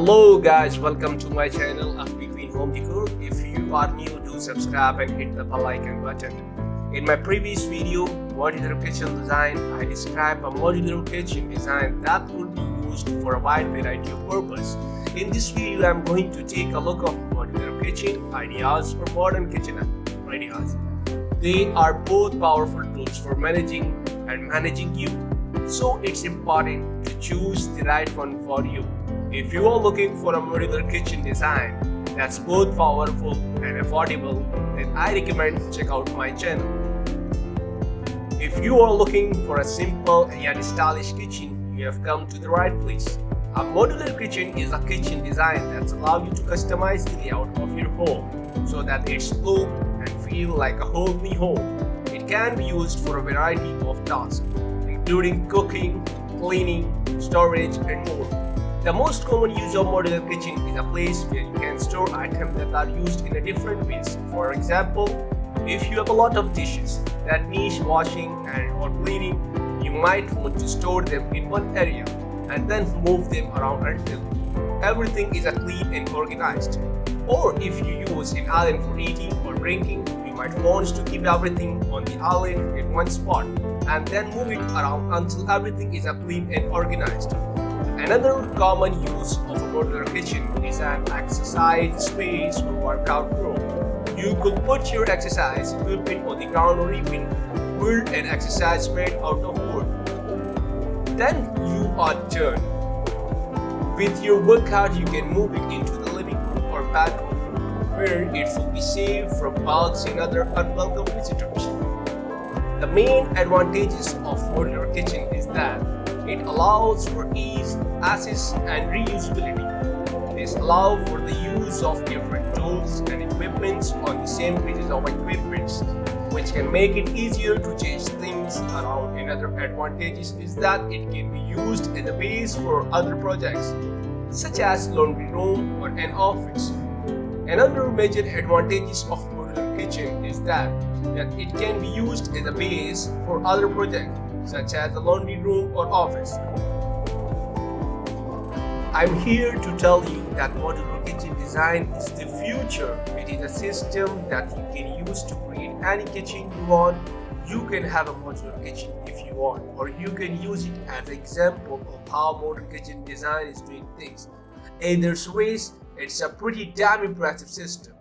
Hello guys, welcome to my channel FBqueen Home Decor. If you are new, do subscribe and hit the bell icon button. In my previous video, Modular Kitchen Design, I described a modular kitchen design that will be used for a wide variety of purposes. In this video, I am going to take a look at modular kitchen ideas or modern kitchen ideas. They are both powerful tools for managing you. So it's important to choose the right one for you. If you are looking for a modular kitchen design that's both powerful and affordable, then I recommend check out my channel. If you are looking for a simple yet stylish kitchen, you have come to the right place. A modular kitchen is a kitchen design that allows you to customize the layout of your home so that it's look and feel like a whole new home. It can be used for a variety of tasks, including cooking, cleaning, storage, and more. The most common use of modular kitchen is a place where you can store items that are used in a different ways. For example, if you have a lot of dishes that need washing or cleaning, you might want to store them in one area and then move them around until everything is clean and organized. Or if you use an island for eating or drinking, you might want to keep everything on the island in one spot and then move it around until everything is clean and organized. Another common use of a modular kitchen is an exercise space or workout room. You could put your exercise equipment on the ground or even build an exercise mat out of wood. Then you are done. With your workout, you can move it into the living room or bedroom, where it will be safe from bugs and other unwelcome visitors. The main advantages of modular kitchen is that it allows for ease, access, and reusability. This allows for the use of different tools and equipment on the same pieces of equipment, which can make it easier to change things around. Another advantage is that it can be used as a base for other projects, such as laundry room or an office. Another major advantage of modular kitchen is that it can be used as a base for other projects, such as the laundry room or office. I'm here to tell you that modular kitchen design is the future. It is a system that you can use to create any kitchen you want. You can have a modular kitchen if you want, or you can use it as an example of how modern kitchen design is doing things. Either ways, it's a pretty damn impressive system.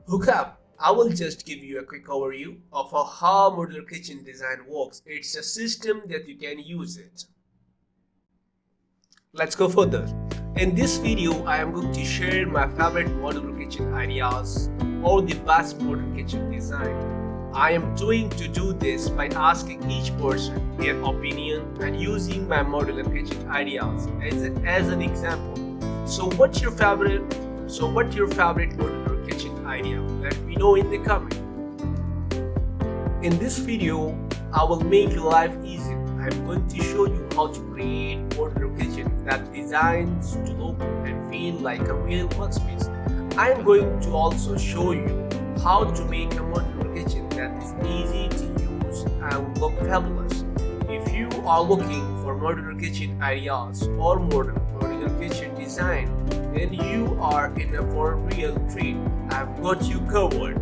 Hook up! I will just give you a quick overview of how modular kitchen design works. It's a system that you can use it. Let's go further. In this video, I am going to share my favorite modular kitchen ideas or the best modern kitchen design. I am going to do this by asking each person their opinion and using my modular kitchen ideas as an example. So what's your favorite modular kitchen idea? Let me know in the comment. In this video, I will make your life easy. I'm going to show you how to create modular kitchen that designs to look and feel like a real workspace. I am going to also show you how to make a modular kitchen that is easy to use and look fabulous. If you are looking for modular kitchen ideas or modular kitchen design, then you are in for a real treat. I've got you covered.